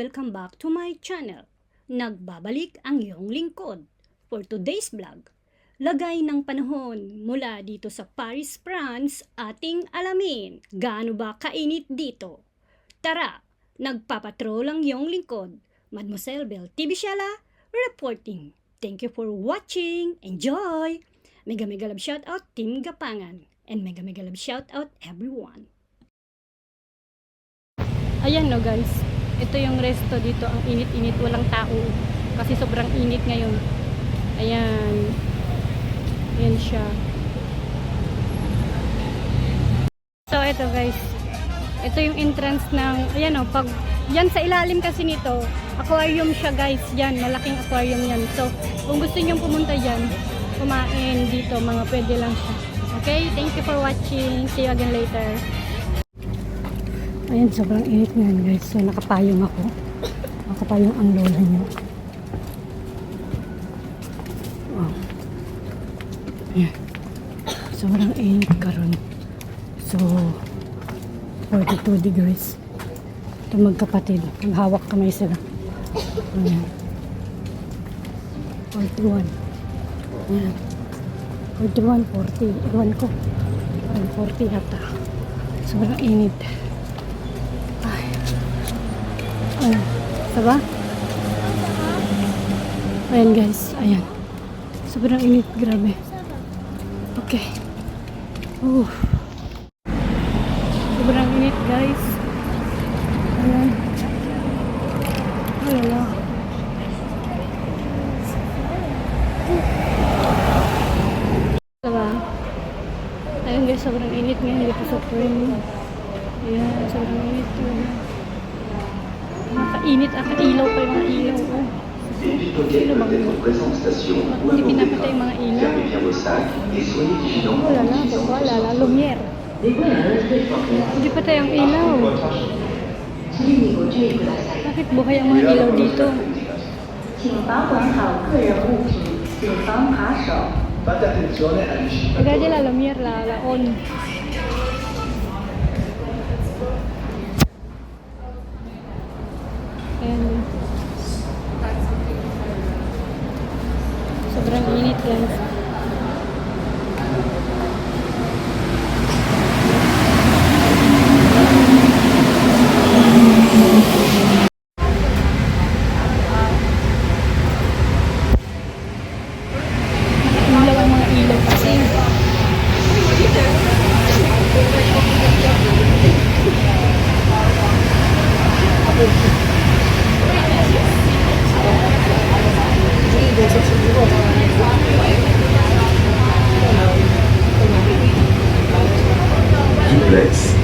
welcome back to my channel. Nagbabalik ang iyong lingkod. For today's vlog, lagay ng panahon mula dito sa Paris, France, ating alamin. Gaano ba kainit dito? Tara, nagpapatrol ang iyong lingkod. Mademoiselle Belle TV Siala, reporting. Thank you for watching. Enjoy! Mega love shoutout Team Gapangan. And mega love shoutout everyone. Ayan no guys. Ito yung resto dito, ang init-init, walang tao kasi sobrang init ngayon. Ayan. Ayan siya. So ito guys, ito yung entrance ng, ayan o, pag yan sa ilalim kasi nito, aquarium siya guys, yan, malaking aquarium yan. So kung gusto nyo pumunta dyan, kumain dito, mga pwede lang siya. Okay, thank you for watching, see you again later. Ayan, sobrang init ngayon guys. So, nakapayong ako. Nakapayong ang lola nyo. Wow. Ayan. Sobrang init karon. So, 42 degrees. Ito magkapatid. Maghawak kamay sila. Ayan. 41. Ayan. 41, 40. Iwan ko. 40 yata. Sobrang init. Ayan, diba? Ayan guys, ayan. Sobrang init, grabe. Okay. Sobrang init guys. Ayan. Alala. Diba? Ayan guys, sobrang init ngayon dito sa train. Ayan, sobrang init talaga. Makainit, ilaw pa yung mga ilaw. Oh. Sino bang yun? Hindi pinapatay yung mga ilaw. Wala na, wala na, lumier. Hindi patay ang ilaw. Bakit buhay ang mga ilaw dito? Agad la lumier, la on. And sobrang init guys. Ilaw ang mga ilaw kasi. Duplex.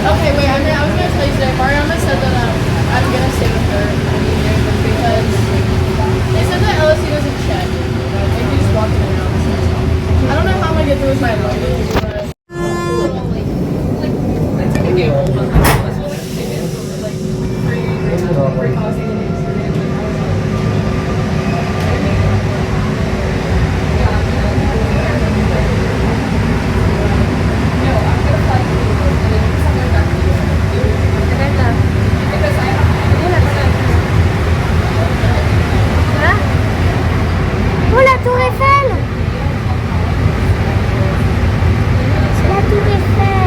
Okay, wait, I was gonna tell you today, Mariama said that I'm gonna stay with her because they said that LSU doesn't check. Like, he just walking around. I don't know how I'm gonna get through with my luggage, but La Tour Eiffel. La Tour Eiffel.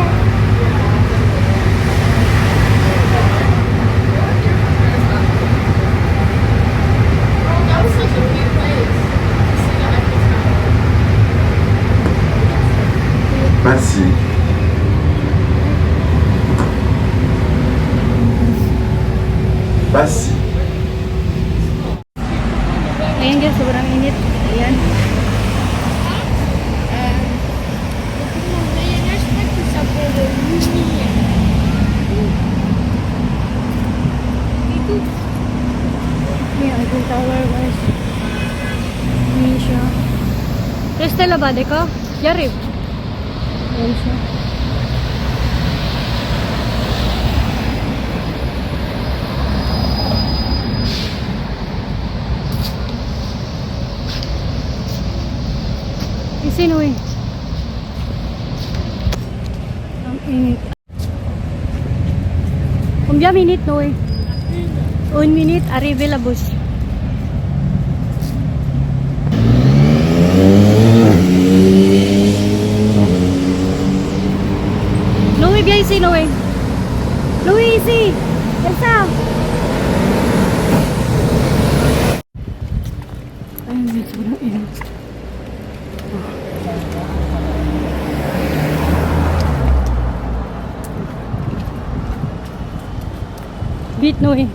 that was such a cute place. Passy. Passy. Ayan guys, sobrang init. Ayan. Ayan, Eiffel Tower guys. Ayan siya. Restela ba, deko? Yarib. Ayan siya. Sino eh? Ang init. Combien minutes no eh? 1 minute, arrive la bus. Noé, viens ici, Noé. Noé, ici. Elsa. Ay, sobrang init. Beat, Noé.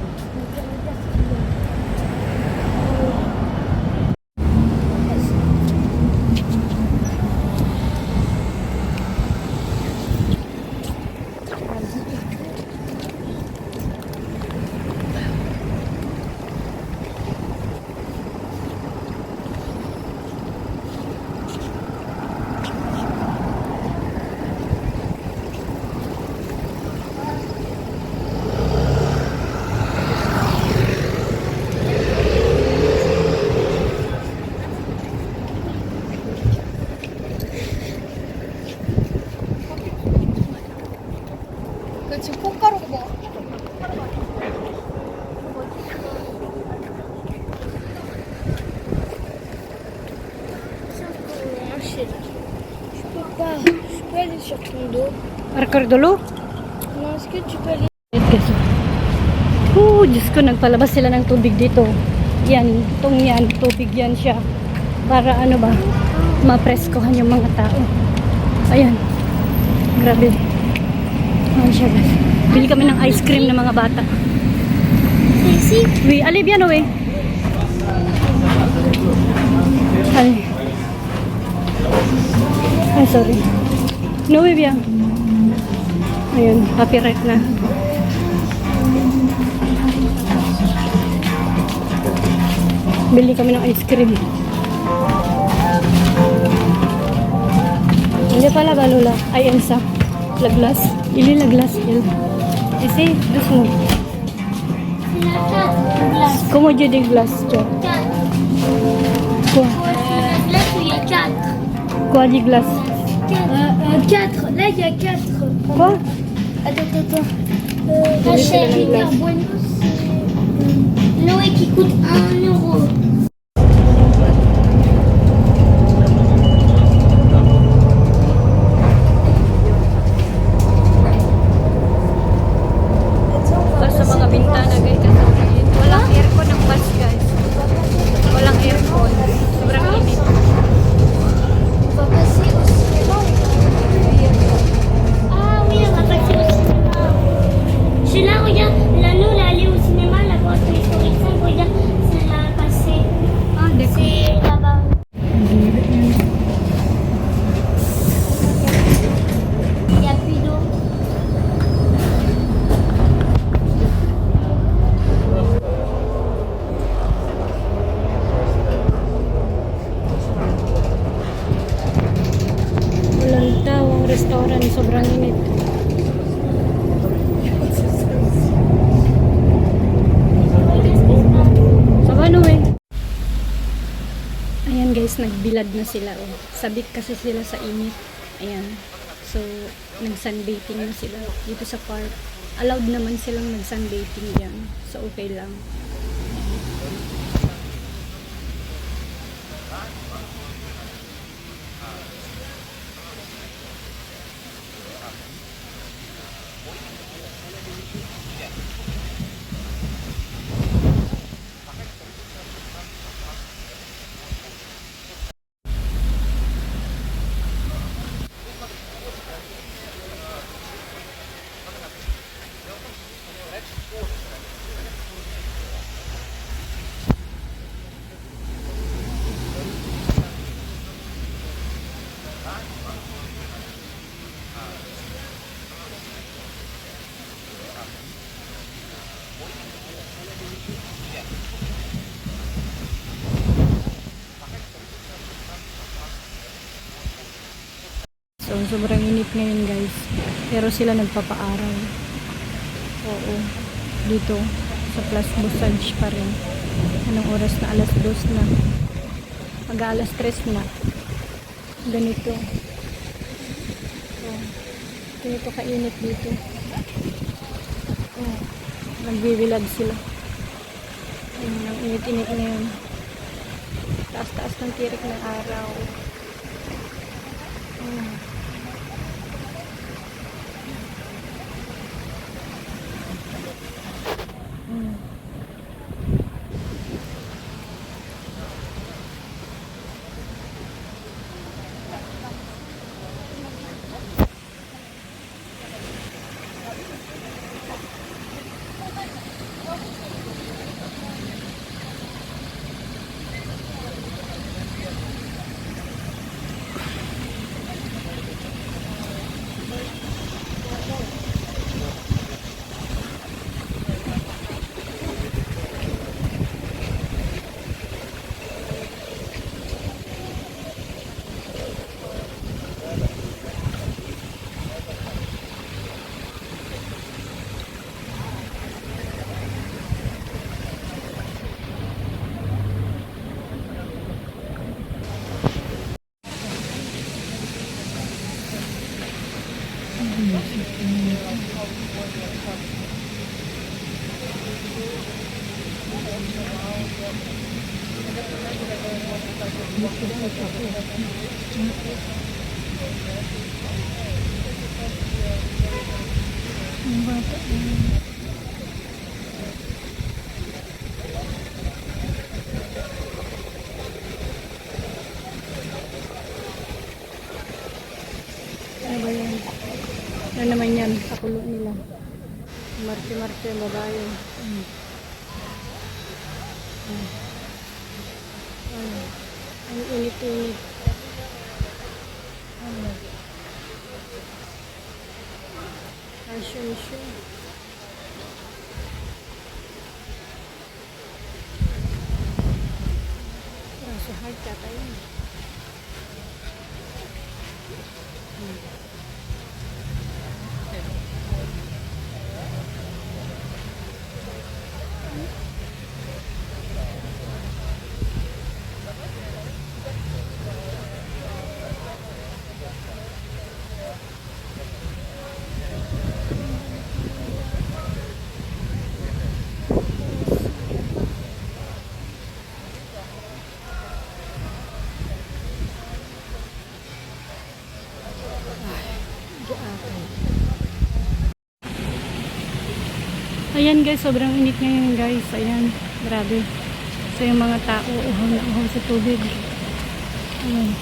그 지금 콩가루 뭐? Je peux pas. Je peux aller sur ton dos. Record dulu. Non, est-ce que tu peux aller? Diyos ko, nagpalabas sila ng tubig dito. Yan, itong yan, tubig yan siya. Para ano ba, mapreskohan yung mga tao. Ayan. Grabe. Ayan siya, guys. Bili kami ng ice cream ng mga bata. C'est ici? Oui, allez bien, Noé. Allez. Ay, sorry. Noé, bien. Ayun, copyright na. Bili kami ng ice cream. Hindi pala ba, Lola? Ay, Elsa. La glace. Il est la glace, elle. Essaye, doucement. C'est la 4 glace. Comment j'ai des glaces, toi? 4. Quoi? Ouais, c'est la glace où il y a 4. Quoi, des glaces? 4. Là, il y a 4. Quoi? Attends. Rachel, Kinder Bueno, c'est Noé qui coûte 1 euro. Sa mga bintana, guys, kasi walang aircon ang bus, guys. Walang aircon. Sobrang init. On va passer au cinéma. Ah oui, on va passer au cinéma. Je suis là, regarde. Là, nous, on est allé au cinéma, la boîte Toy Story 5. Regarde, c'est là passé. Ah, d'accord. C'est là-bas. Il n'y a plus d'eau. Walang tao ang restaurant. Sobrang init. Saba, Noé. Ayan, guys, nagbilad na sila. Oh. Sabik kasi sila sa init. Ayan. So, nag-sunbathing na sila dito sa park. Allowed naman silang nag-sunbathing dyan. So, okay lang. So, sobrang init ngayon, guys. Pero sila nagpapaaral. Oo. Dito, sa Plus Busage pa rin. Anong oras na? Alas 2 na. Mag-alas 3 na. Ganito. Oh, ganito kainit dito. Oh, nagbibilad sila. Ayun, ang init-init ngayon. Taas-taas ng tirik ng araw. Oh. Mm. Ang bata. Ano ba yan? Ano naman yan sa kulo nila? Marte-marte ang babae. Ang init-init. Asya. Rasa hard kata yun. Ayan guys, sobrang init ngayon guys. Ayan, grabe. So yung mga tao, uhaw na uhaw sa tubig. Ayan.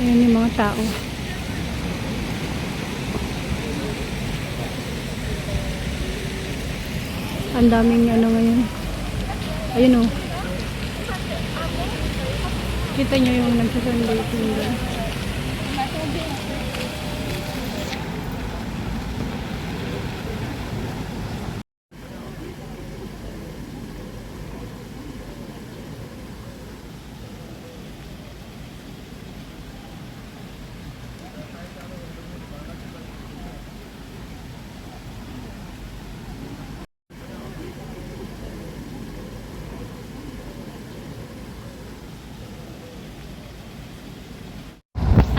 Ayan yung mga tao. Ang daming ano ngayon. Ayun oh. Kita nyo yung nagsasundating doon.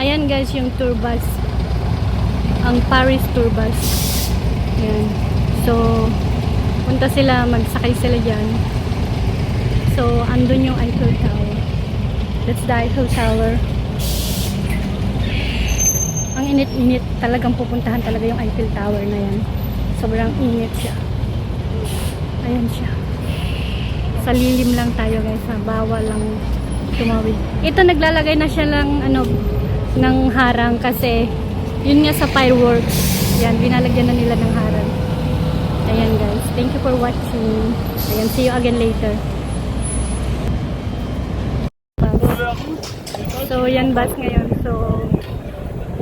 Ayan guys, yung tour bus. Ang Paris tour bus. Ayan. So, punta sila, magsakay sila dyan. So, andun yung Eiffel Tower. That's the Eiffel Tower. Ang init-init. Talagang pupuntahan talaga yung Eiffel Tower na yan. Sobrang init siya. Ayan siya. Sa lilim lang tayo guys. Bawal lang tumawid. Ito naglalagay na siya lang ng harang kasi yun nga sa fireworks. Yan, binalagyan na nila ng harang. Ayan guys. Thank you for watching. Ayan, see you again later. So, yan bus ngayon. So,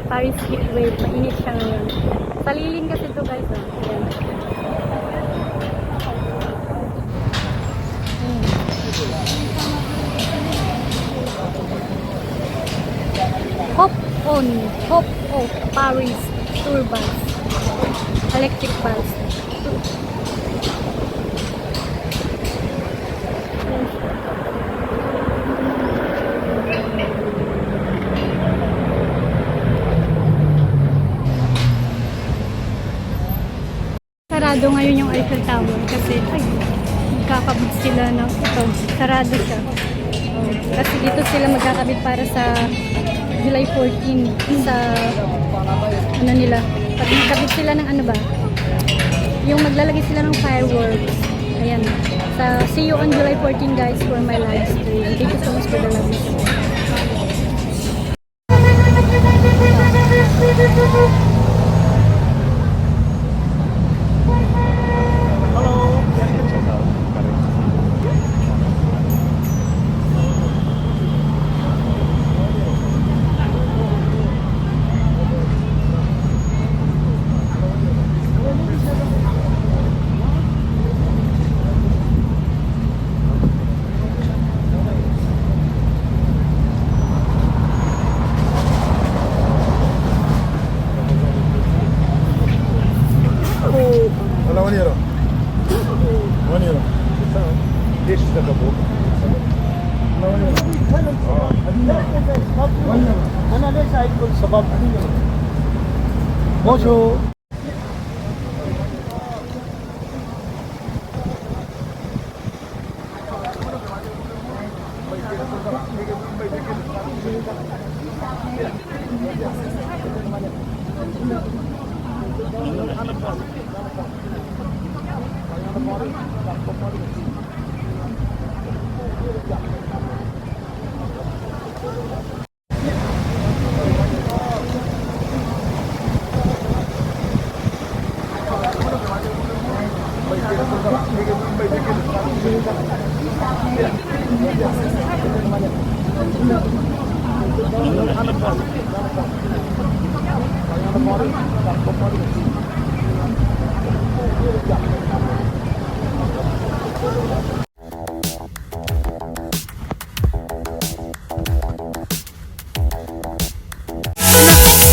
Paris heat wave. Mainit siya ngayon. Saliling kasi ito guys. Ayan. Hope of Paris tour bus. Electric bus. sarado ngayon yung Eiffel Tower kasi ay, magkakabit sila ng ito, sarado siya. Oh, kasi dito sila magkakabit para sa July 14 sa ano nila. Pag magkabit sila ng ano ba? Yung maglalagay sila ng fireworks. Ayan. See you on July 14 guys for my live stream. Thank you so much for the love. Hola, €1. €1. ليش استقبلوك؟ انا ليش اقول سبب موشو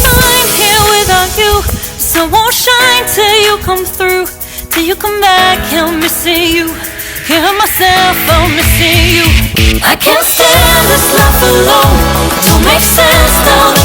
I'm here without you, so won't shine till you come through, till you come back. I'm missing you, hear myself, I'm missing you. I can't stand this life alone, don't make sense now.